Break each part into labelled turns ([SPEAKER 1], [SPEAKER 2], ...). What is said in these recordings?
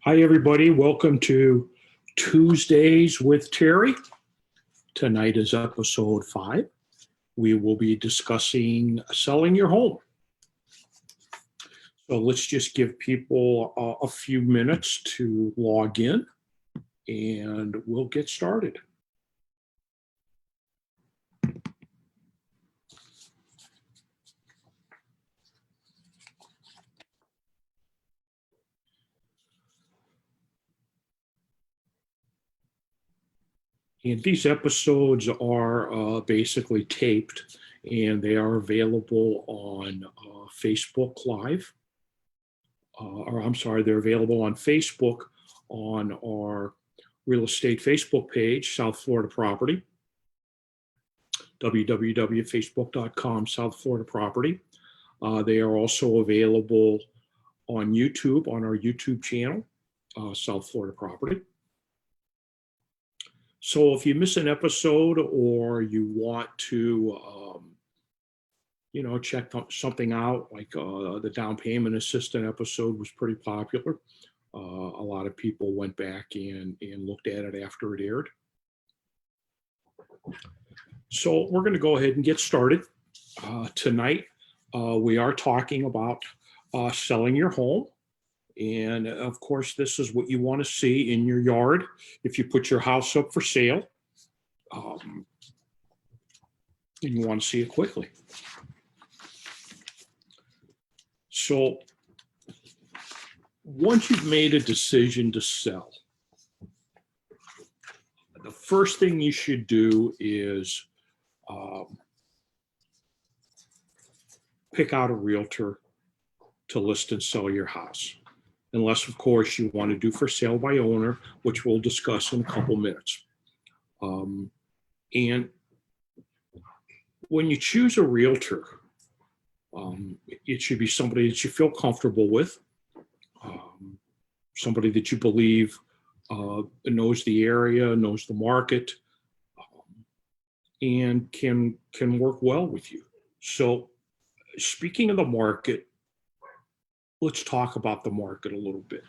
[SPEAKER 1] Hi, everybody. Welcome to Tuesdays with Terry. Tonight is episode 5. We will be discussing selling your home. So let's just give people a few minutes to log in and we'll get started. And these episodes are basically taped and they are available on Facebook Live. They're available on Facebook on our real estate Facebook page, South Florida Property, www.facebook.com, South Florida Property. They are also available on YouTube, on our YouTube channel, South Florida Property. So if you miss an episode or you want to, check something out, like the down payment assistant episode was pretty popular. A lot of people went back and looked at it after it aired. So we're going to go ahead and get started. Tonight, we are talking about selling your home. And of course, this is what you want to see in your yard if you put your house up for sale. And you want to see it quickly. So once you've made a decision to sell, the first thing you should do is pick out a realtor to list and sell your house. Unless, of course, you want to do for sale by owner, which we'll discuss in a couple minutes. And when you choose a realtor, it should be somebody that you feel comfortable with, somebody that you believe knows the area, knows the market, and can work well with you. So speaking of the market, let's talk about the market a little bit,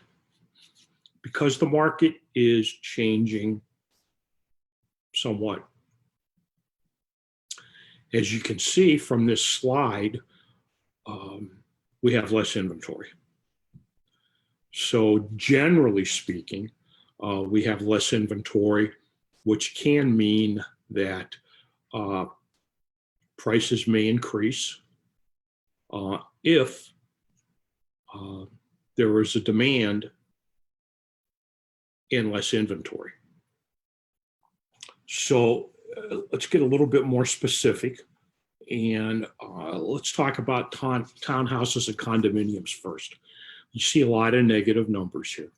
[SPEAKER 1] because the market is changing somewhat. As you can see from this slide, we have less inventory. So generally speaking, we have less inventory, which can mean that prices may increase if there is a demand and less inventory. So let's get a little bit more specific, and let's talk about townhouses and condominiums first. You see a lot of negative numbers here,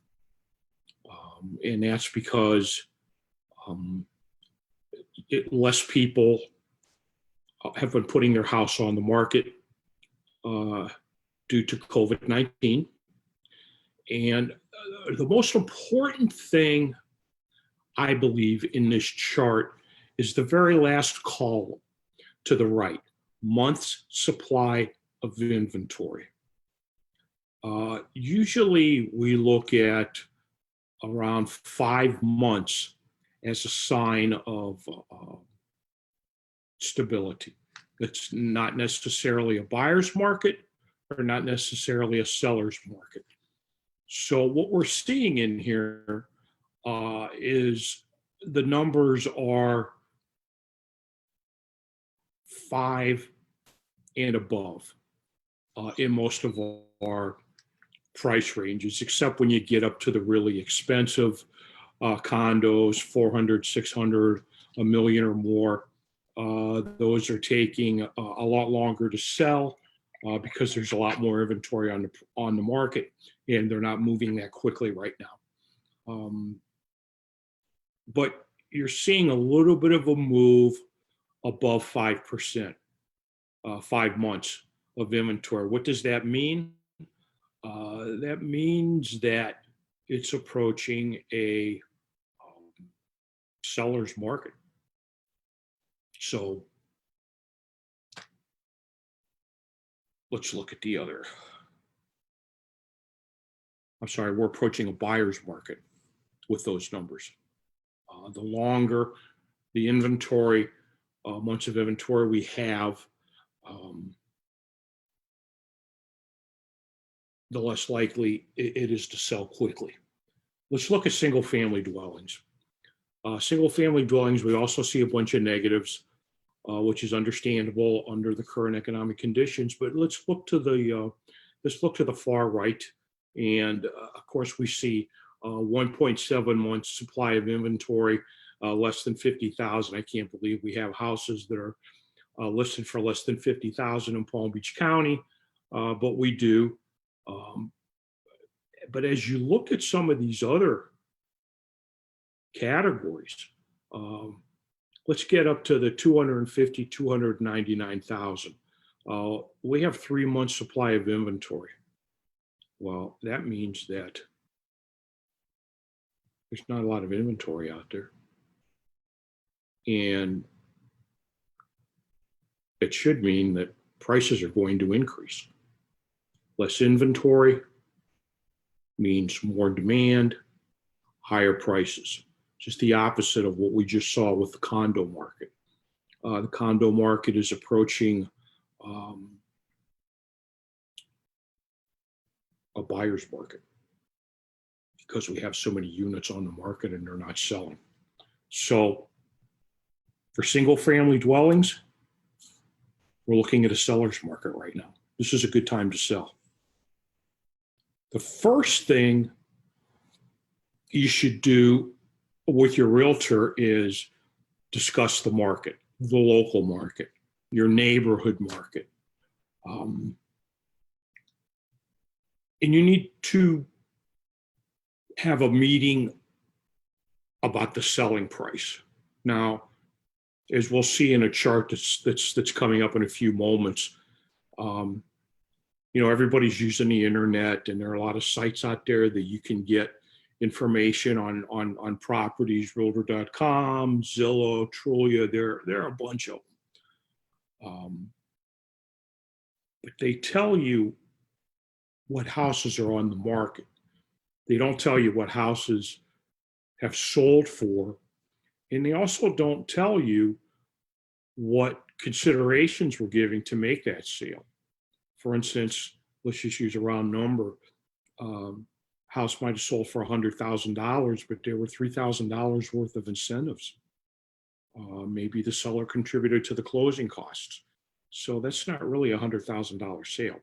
[SPEAKER 1] and that's because less people have been putting their house on the market due to COVID-19. And the most important thing, I believe, in this chart is the very last column to the right, months supply of inventory. Usually we look at around 5 months as a sign of stability. It's not necessarily a buyer's market or not necessarily a seller's market. So what we're seeing in here is the numbers are 5 and above in most of our price ranges, except when you get up to the really expensive condos, 400, 600, a million or more. Those are taking a lot longer to sell because there's a lot more inventory on the market, and they're not moving that quickly right now. But you're seeing a little bit of a move above 5%, 5 months of inventory. What does that mean? That means that it's approaching a seller's market. So let's look at the other I'm sorry, we're approaching a buyer's market with those numbers. The longer the inventory, months of inventory we have, the less likely it is to sell quickly. Let's look at single family dwellings. Single family dwellings, we also see a bunch of negatives, which is understandable under the current economic conditions. But let's look to the far right, and of course we see 1.7 months supply of inventory, less than 50,000. I can't believe we have houses that are listed for less than 50,000 in Palm Beach County, but we do. But as you look at some of these other categories, let's get up to the 250, 299,000. We have 3 months supply of inventory. Well, that means that there's not a lot of inventory out there. And it should mean that prices are going to increase. Less inventory means more demand, higher prices. Just the opposite of what we just saw with the condo market. The condo market is approaching a buyer's market because we have so many units on the market and they're not selling. So for single family dwellings, we're looking at a seller's market right now. This is a good time to sell. The first thing you should do with your realtor is discuss the market, the local market, your neighborhood market. And you need to have a meeting about the selling price. Now, as we'll see in a chart that's coming up in a few moments, everybody's using the internet, and there are a lot of sites out there that you can get information on properties, realtor.com, Zillow, Trulia. There are a bunch of them. But they tell you what houses are on the market. They don't tell you what houses have sold for. And they also don't tell you what considerations we're giving to make that sale. For instance, let's just use a round number. House might have sold for $100,000, but there were $3,000 worth of incentives. Maybe the seller contributed to the closing costs. So that's not really a $100,000 sale.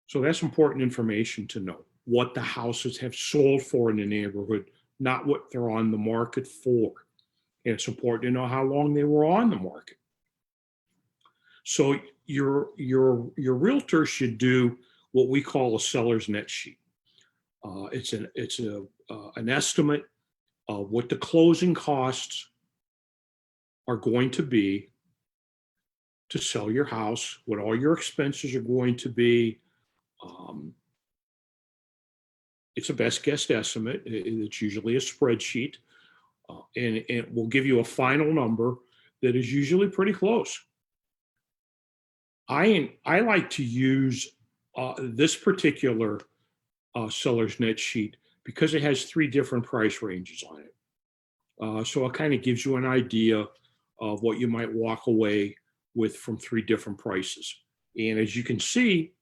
[SPEAKER 1] So that's important information to know, what the houses have sold for in the neighborhood, not what they're on the market for. And it's important to know how long they were on the market. So your realtor should do what we call a seller's net sheet. It's an estimate of what the closing costs are going to be to sell your house, what all your expenses are going to be. It's a best guess estimate. It's usually a spreadsheet, and it will give you a final number that is usually pretty close. I like to use this particular seller's net sheet because it has 3 different price ranges on it. So it kind of gives you an idea of what you might walk away with from 3 different prices. And as you can see,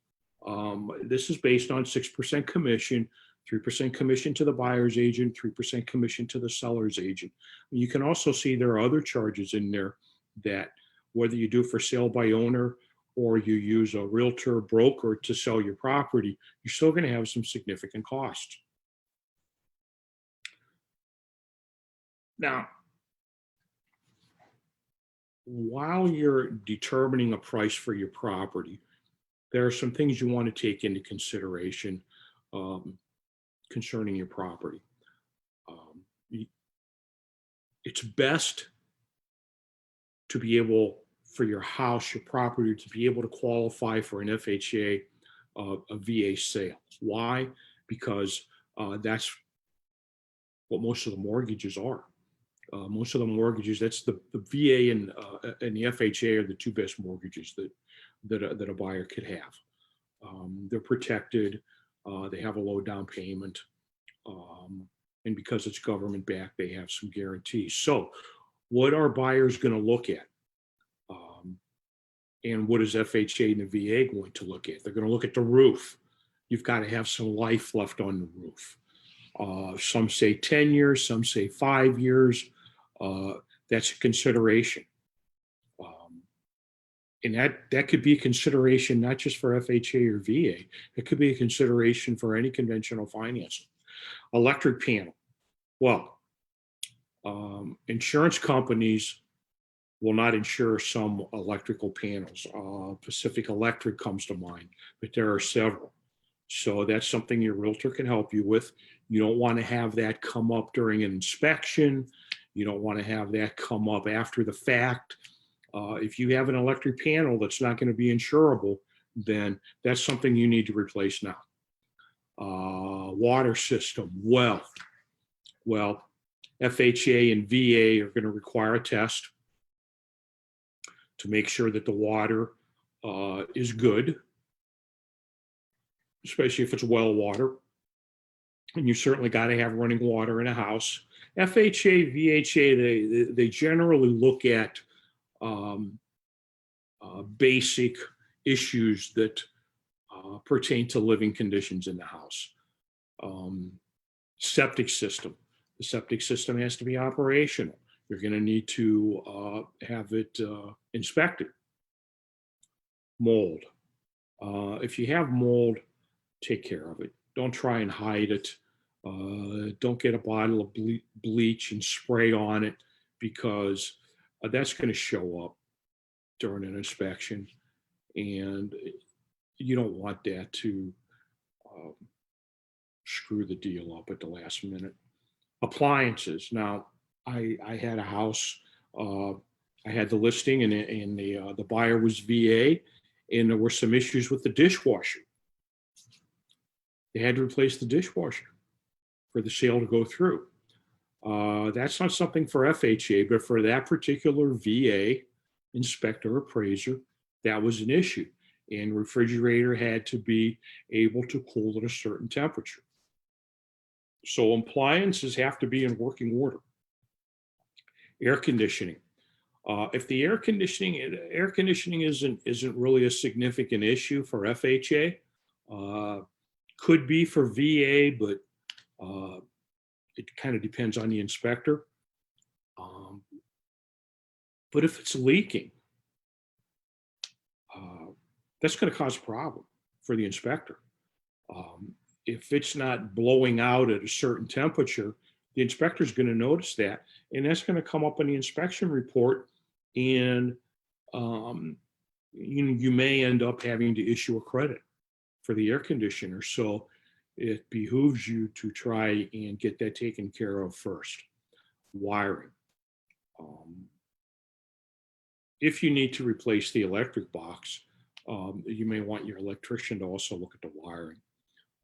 [SPEAKER 1] this is based on 6% commission, 3% commission to the buyer's agent, 3% commission to the seller's agent. You can also see there are other charges in there that, whether you do for sale by owner or you use a realtor broker to sell your property, you're still going to have some significant costs. Now, while you're determining a price for your property, there are some things you want to take into consideration concerning your property. It's best to be able, for your house, your property, to be able to qualify for an FHA, a VA sale. Why? Because that's what most of the mortgages are. Most of the mortgages, that's the VA and the FHA are the 2 best mortgages that a buyer could have. They're protected. They have a low down payment. And because it's government backed, they have some guarantees. So what are buyers going to look at? And what is FHA and the VA going to look at? They're going to look at the roof. You've got to have some life left on the roof. Some say 10 years, some say 5 years. That's a consideration. And that could be a consideration not just for FHA or VA. It could be a consideration for any conventional financing. Electric panel. Well, insurance companies will not insure some electrical panels. Pacific Electric comes to mind, but there are several. So that's something your realtor can help you with. You don't want to have that come up during an inspection. You don't want to have that come up after the fact. If you have an electric panel that's not going to be insurable, then that's something you need to replace now. Water system, well, FHA and VA are going to require a test to make sure that the water is good, especially if it's well water. And you certainly got to have running water in a house. FHA, VHA, they generally look at basic issues that pertain to living conditions in the house. Septic system. The septic system has to be operational. You're going to need to have it inspected. Mold. If you have mold, take care of it. Don't try and hide it. Don't get a bottle of bleach and spray on it, because that's going to show up during an inspection, and you don't want that to screw the deal up at the last minute. Appliances. Now, I had a house. I had the listing, and the buyer was VA, and there were some issues with the dishwasher. They had to replace the dishwasher for the sale to go through. That's not something for FHA, but for that particular VA inspector appraiser, that was an issue. And refrigerator had to be able to cool at a certain temperature. So appliances have to be in working order. Air conditioning. If the air conditioning isn't really a significant issue for FHA, could be for VA, but it kind of depends on the inspector. But if it's leaking, that's going to cause a problem for the inspector. If it's not blowing out at a certain temperature, the inspector is going to notice that, and that's going to come up in the inspection report, and you may end up having to issue a credit for the air conditioner. So it behooves you to try and get that taken care of first. Wiring. If you need to replace the electric box, you may want your electrician to also look at the wiring.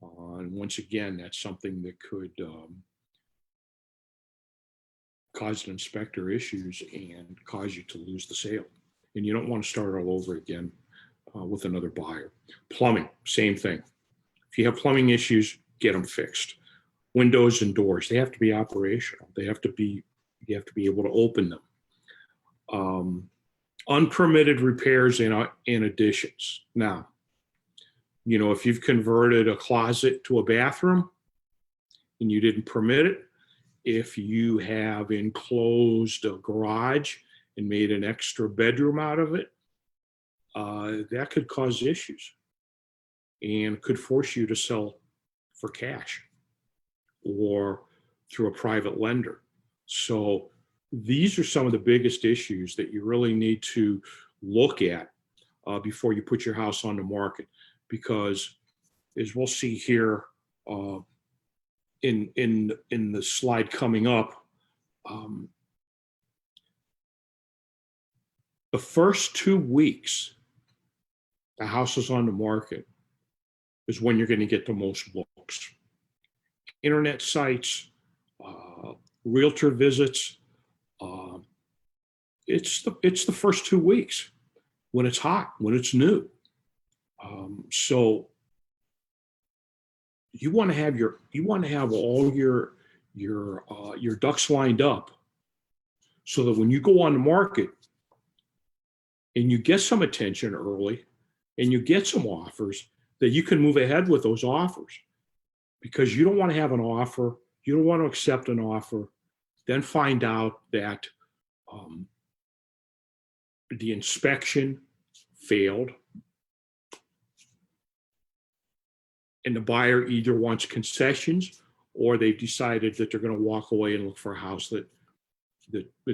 [SPEAKER 1] And once again, that's something that could cause an inspector issues and cause you to lose the sale. And you don't want to start all over again with another buyer. Plumbing, same thing. If you have plumbing issues, get them fixed. Windows and doors, they have to be operational. You have to be able to open them. Unpermitted repairs and additions. Now, if you've converted a closet to a bathroom and you didn't permit it, if you have enclosed a garage and made an extra bedroom out of it, that could cause issues and could force you to sell for cash or through a private lender. So these are some of the biggest issues that you really need to look at before you put your house on the market, because as we'll see here in the slide coming up, the first 2 weeks the house is on the market is when you're going to get the most looks. Internet sites, realtor visits, it's the first 2 weeks when it's hot, when it's new. So you want to have all your ducks lined up so that when you go on the market and you get some attention early and you get some offers, that you can move ahead with those offers, because you don't want to have an offer, you don't want to accept an offer, then find out that the inspection failed and the buyer either wants concessions or they've decided that they're going to walk away and look for a house that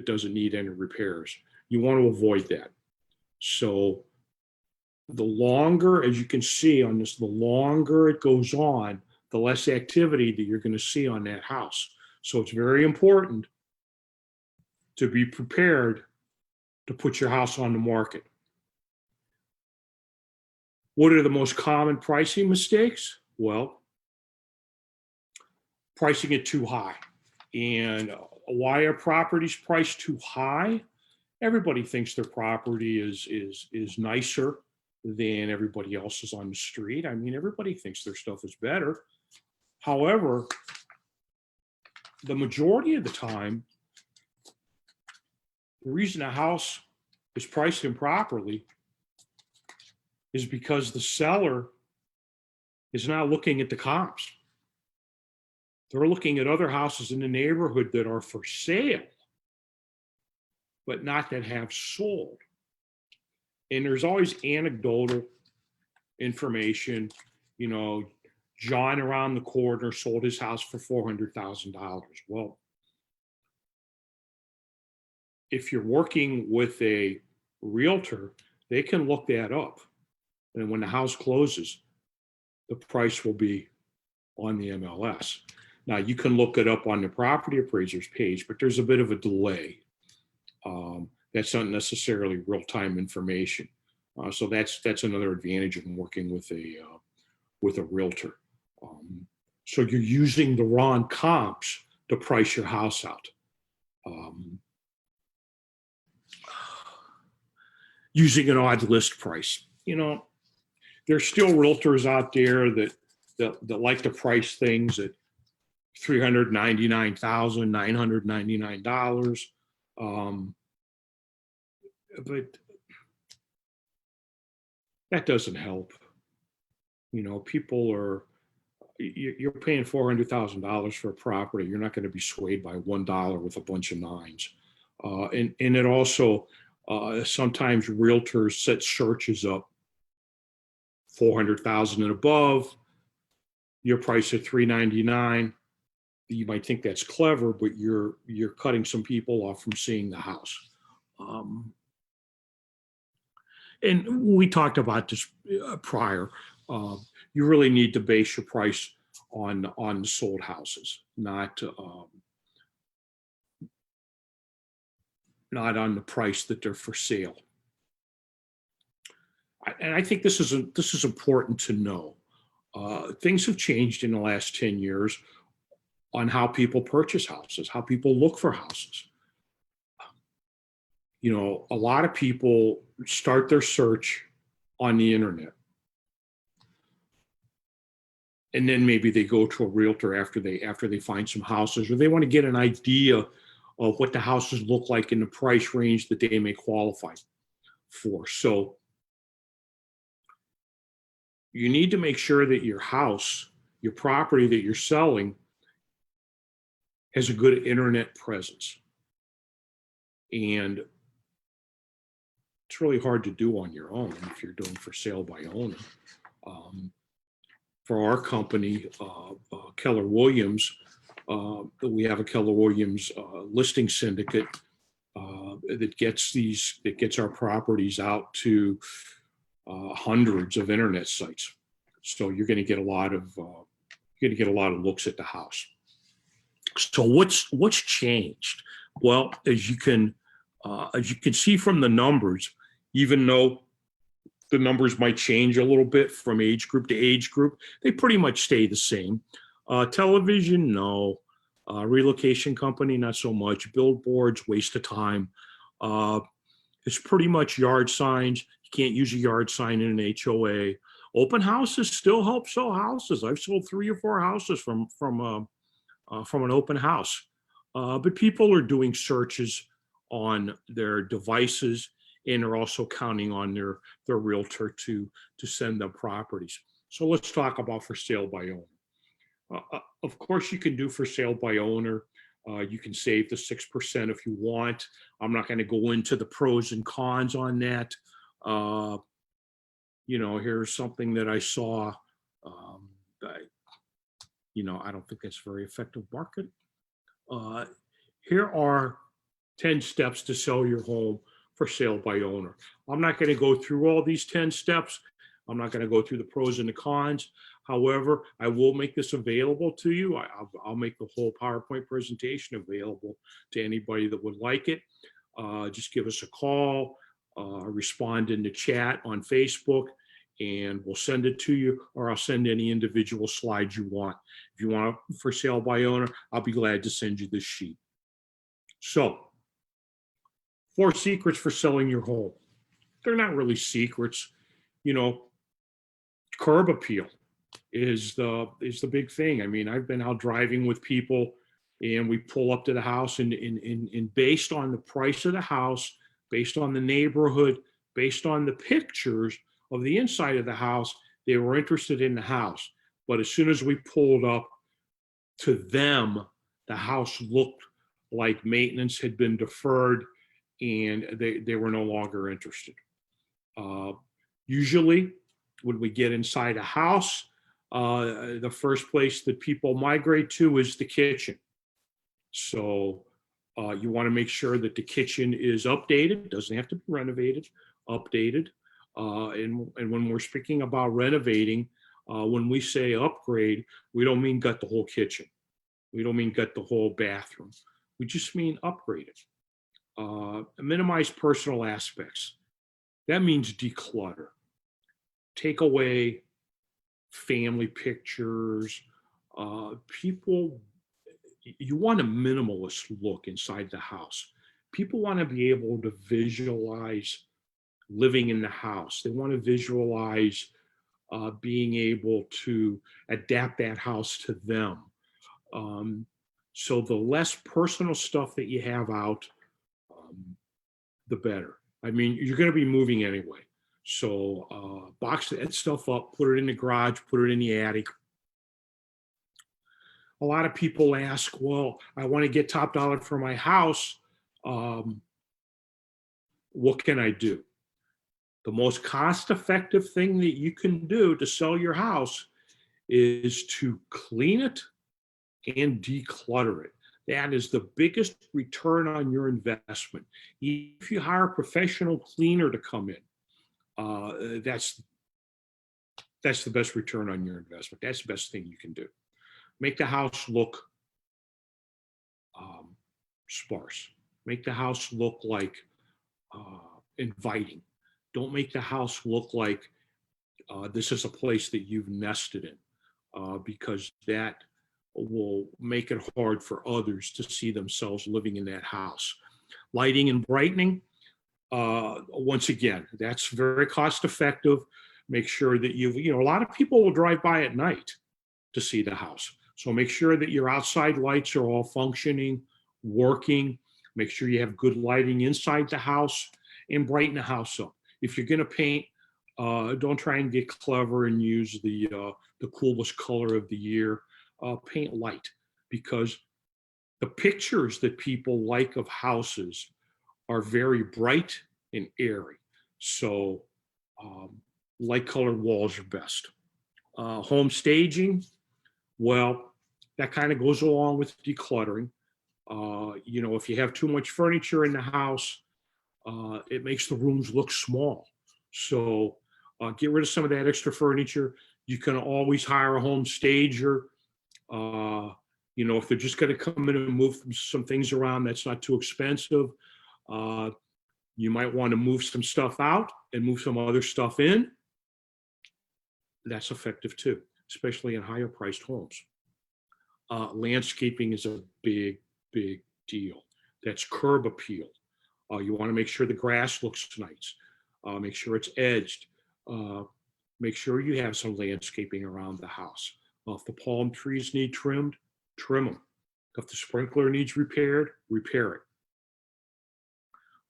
[SPEAKER 1] doesn't need any repairs. You want to avoid that. So the longer, as you can see on this, the longer it goes on, the less activity that you're going to see on that house. So it's very important to be prepared to put your house on the market. What are the most common pricing mistakes? Well, pricing it too high. And why are properties priced too high? Everybody thinks their property is nicer than everybody else's on the street. I mean, everybody thinks their stuff is better. However, the majority of the time, the reason a house is priced improperly is because the seller is not looking at the comps. They're looking at other houses in the neighborhood that are for sale, but not that have sold. And there's always anecdotal information. You know, John around the corner sold his house for $400,000. Well, if you're working with a realtor, they can look that up. And when the house closes, the price will be on the MLS. Now, you can look it up on the property appraiser's page, but there's a bit of a delay. That's not necessarily real-time information. So that's another advantage of working with a realtor. So you're using the wrong comps to price your house out. Using an odd list price. You know, there's still realtors out there that like to price things at $399,999. But that doesn't help. You know, you're paying $400,000 for a property. You're not going to be swayed by $1 with a bunch of nines. And it also, sometimes realtors set searches up 400,000 and above. Your price at $399. You might think that's clever, but you're cutting some people off from seeing the house. And we talked about this prior. You really need to base your price on sold houses, not on the price that they're for sale. And I think this is important to know. Things have changed in the last 10 years on how people purchase houses, how people look for houses. You know, a lot of people start their search on the internet. And then maybe they go to a realtor after they find some houses, or they want to get an idea of what the houses look like in the price range that they may qualify for. So you need to make sure that your house, your property that you're selling, has a good internet presence. And it's really hard to do on your own if you're doing for sale by owner. For our company, Keller Williams, we have a Keller Williams listing syndicate that gets our properties out to hundreds of internet sites. So you're going to get a lot of looks at the house. So what's changed? Well, as you can see from the numbers, even though the numbers might change a little bit from age group to age group, they pretty much stay the same. Television, no. Relocation company, not so much. Billboards, waste of time. It's pretty much yard signs. You can't use a yard sign in an HOA. Open houses still help sell houses. I've sold 3 or 4 houses from an open house. But people are doing searches on their devices, and they're also counting on their realtor to send them properties. So let's talk about for sale by owner. Of course, you can do for sale by owner. You can save the 6% if you want. I'm not going to go into the pros and cons on that. Here's something that I saw. I don't think that's very effective marketing. Here are 10 steps to sell your home for sale by owner. I'm not going to go through all these 10 steps. I'm not going to go through the pros and the cons. However, I will make this available to you. I'll make the whole PowerPoint presentation available to anybody that would like it. Just give us a call, respond in the chat on Facebook, and we'll send it to you, or I'll send any individual slides you want. If you want for sale by owner, I'll be glad to send you this sheet. So, 4 secrets for selling your home. They're not really secrets. Curb appeal is the big thing. I mean, I've been out driving with people, and we pull up to the house, and based on the price of the house, based on the neighborhood, based on the pictures of the inside of the house, they were interested in the house. But as soon as we pulled up to them, the house looked like maintenance had been deferred, and they were no longer interested. Usually, when we get inside a house, the first place that people migrate to is the kitchen. So you want to make sure that the kitchen is updated. It doesn't have to be renovated, updated. And when we're speaking about renovating, when we say upgrade, we don't mean gut the whole kitchen. We don't mean gut the whole bathroom. We just mean upgrade it. Minimize personal aspects. That means declutter. Take away family pictures. You want a minimalist look inside the house. People want to be able to visualize living in the house. They want to visualize being able to adapt that house to them. So the less personal stuff that you have out, the better. I mean, you're going to be moving anyway. So box that stuff up, put it in the garage, put it in the attic. A lot of people ask, well, I want to get top dollar for my house. What can I do? The most cost-effective thing that you can do to sell your house is to clean it and declutter it. That is the biggest return on your investment. If you hire a professional cleaner to come in, that's the best return on your investment. That's the best thing you can do. Make the house look sparse. Make the house look like inviting. Don't make the house look like this is a place that you've nested in, because that will make it hard for others to see themselves living in that house. Lighting and brightening, once again, that's very cost effective. Make sure that a lot of people will drive by at night to see the house. So make sure that your outside lights are all functioning, working. Make sure you have good lighting inside the house, and brighten the house up. If you're going to paint, don't try and get clever and use the coolest color of the year. Paint light, because the pictures that people like of houses are very bright and airy. So light colored walls are best. Home staging, well, that kind of goes along with decluttering. If you have too much furniture in the house, it makes the rooms look small. So get rid of some of that extra furniture. You can always hire a home stager. If they're just going to come in and move some things around, that's not too expensive. You might want to move some stuff out and move some other stuff in. That's effective too, especially in higher priced homes. Landscaping is a big, big deal. That's curb appeal. You want to make sure the grass looks nice. Make sure it's edged. make sure you have some landscaping around the house. If the palm trees need trimmed, trim them. If the sprinkler needs repaired, repair it.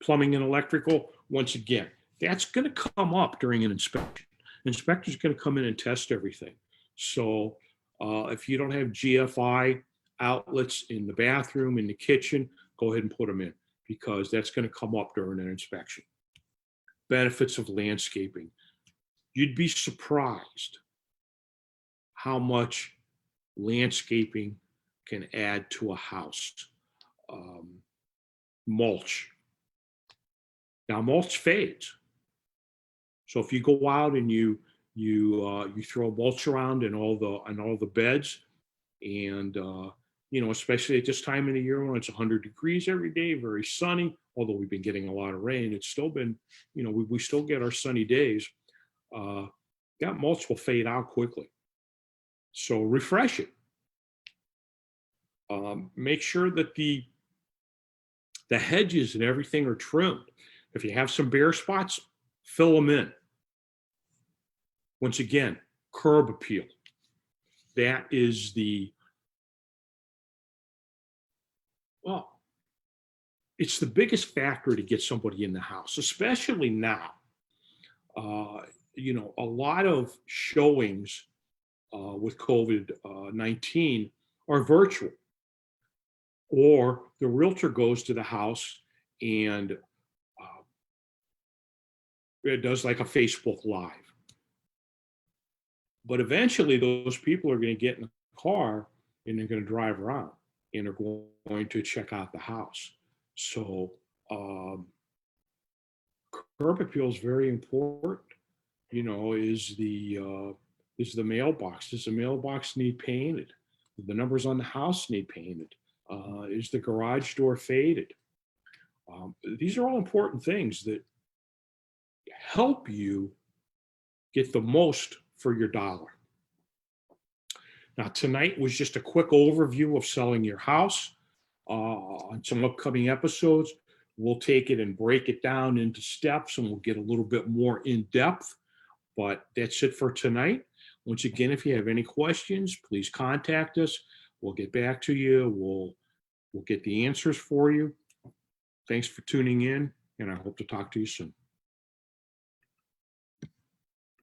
[SPEAKER 1] Plumbing and electrical, once again, that's going to come up during an inspection. Inspector's going to come in and test everything. So if you don't have GFI outlets in the bathroom, in the kitchen, go ahead and put them in, because that's going to come up during an inspection. Benefits of landscaping. You'd be surprised how much landscaping can add to a house. Mulch. Now mulch fades. So if you go out and you throw mulch around in all the beds, and especially at this time of the year when it's 100 degrees every day, very sunny, although we've been getting a lot of rain, it's still been, we still get our sunny days. That mulch will fade out quickly. So refresh it. Make sure that the hedges and everything are trimmed. If you have some bare spots, fill them in. Once again, curb appeal. That is it's the biggest factor to get somebody in the house, especially now. A lot of showings with COVID-19 are virtual, or the realtor goes to the house and it does like a Facebook Live. But eventually those people are going to get in the car and they're going to drive around and they're going to check out the house. So curb appeal is very important. Is the mailbox? Does the mailbox need painted? Do the numbers on the house need painted? Is the garage door faded? These are all important things that help you get the most for your dollar. Now, tonight was just a quick overview of selling your house. On some upcoming episodes, we'll take it and break it down into steps, and we'll get a little bit more in depth. But that's it for tonight. Once again, if you have any questions, please contact us. We'll get back to you. We'll get the answers for you. Thanks for tuning in, and I hope to talk to you soon.